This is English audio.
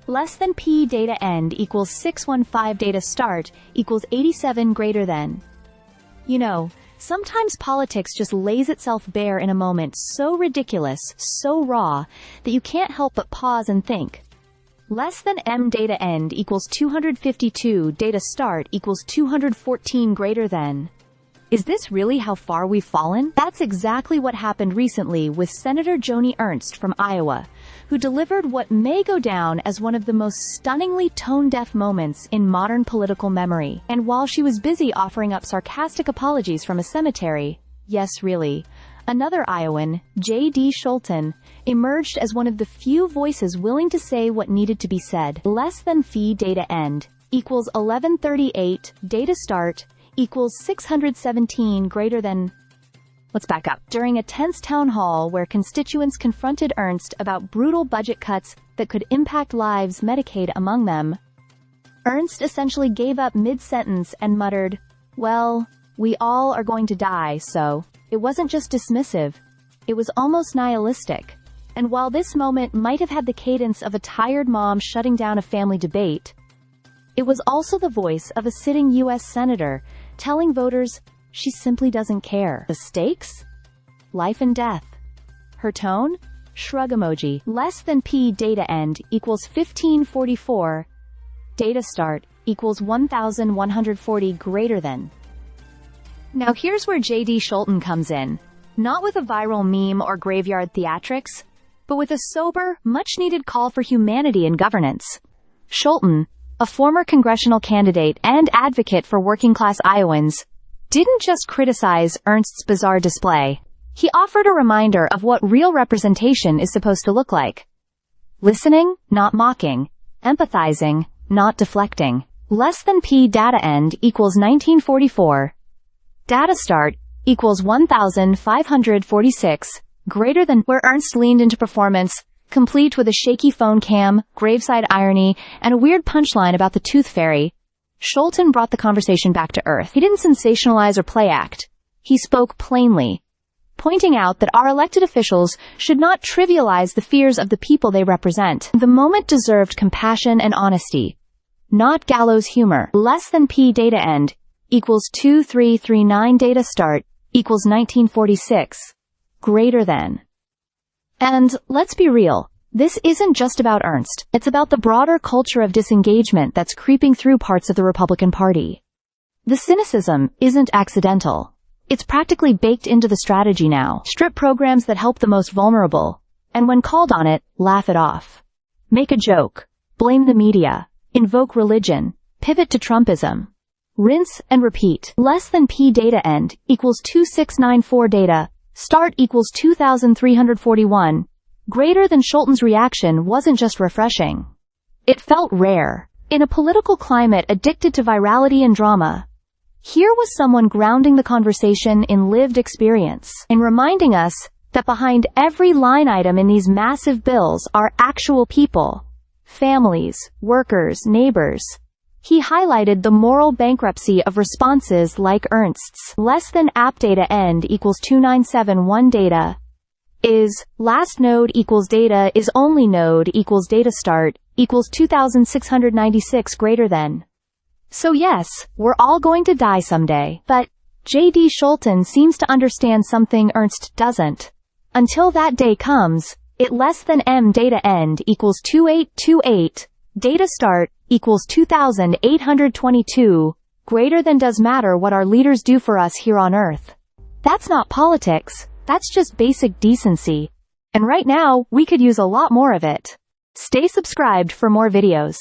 less than p data end equals 615 data start equals 87 greater than. You know, sometimes politics just lays itself bare in a moment so ridiculous, so raw, that you can't help but pause and think. Less than m data end equals 252 data start equals 214 greater than. Is this really how far we've fallen? That's exactly what happened recently with Senator Joni Ernst from Iowa, who delivered what may go down as one of the most stunningly tone-deaf moments in modern political memory. And while she was busy offering up sarcastic apologies from a cemetery, yes really, another Iowan, J.D. Scholten, emerged as one of the few voices willing to say what needed to be said. Less than phi data end equals 1138 data start equals 617 greater than. Let's back up. During a tense town hall where constituents confronted Ernst about brutal budget cuts that could impact lives, Medicaid among them, Ernst essentially gave up mid-sentence and muttered, "Well, we all are going to die," so it wasn't just dismissive, it was almost nihilistic. And while this moment might have had the cadence of a tired mom shutting down a family debate, it was also the voice of a sitting U.S. senator telling voters she simply doesn't care. The stakes? Life and death. Her tone? Shrug emoji. Less than p data end equals 1544. Data start equals 1140 greater than. Now here's where J.D. Scholten comes in. Not with a viral meme or graveyard theatrics, but with a sober, much-needed call for humanity in governance. Scholten, a former congressional candidate and advocate for working-class Iowans, didn't just criticize Ernst's bizarre display. He offered a reminder of what real representation is supposed to look like. Listening, not mocking. Empathizing, not deflecting. Less than p data end equals 1944. Data start equals 1546, greater than, where Ernst leaned into performance, complete with a shaky phone cam, graveside irony, and a weird punchline about the tooth fairy. Scholten brought the conversation back to earth. He didn't sensationalize or play act. He spoke plainly, pointing out that our elected officials should not trivialize the fears of the people they represent. The moment deserved compassion and honesty, not gallows humor. Less than p data end equals 2339 data start equals 1946, greater than. And let's be real, this isn't just about Ernst. It's about the broader culture of disengagement that's creeping through parts of the Republican Party. The cynicism isn't accidental. It's practically baked into the strategy now. Strip programs that help the most vulnerable, and when called on it, laugh it off. Make a joke, blame the media, invoke religion, pivot to Trumpism. Rinse and repeat. Less than p data end equals 2694 data start equals 2341. Greater than. Scholten's reaction wasn't just refreshing. It felt rare. In a political climate addicted to virality and drama, here was someone grounding the conversation in lived experience and reminding us that behind every line item in these massive bills are actual people, families, workers, neighbors. He highlighted the moral bankruptcy of responses like Ernst's. Less than app data end equals 2971 data is last node equals data is only node equals data start equals 2696 greater than. So yes, we're all going to die someday, but J.D. Scholten seems to understand something Ernst doesn't. Until that day comes, it less than m data end equals 2828 data start equals 2822 greater than. Does matter what our leaders do for us here on Earth. That's not politics, that's just basic decency. And right now, we could use a lot more of it. Stay subscribed for more videos.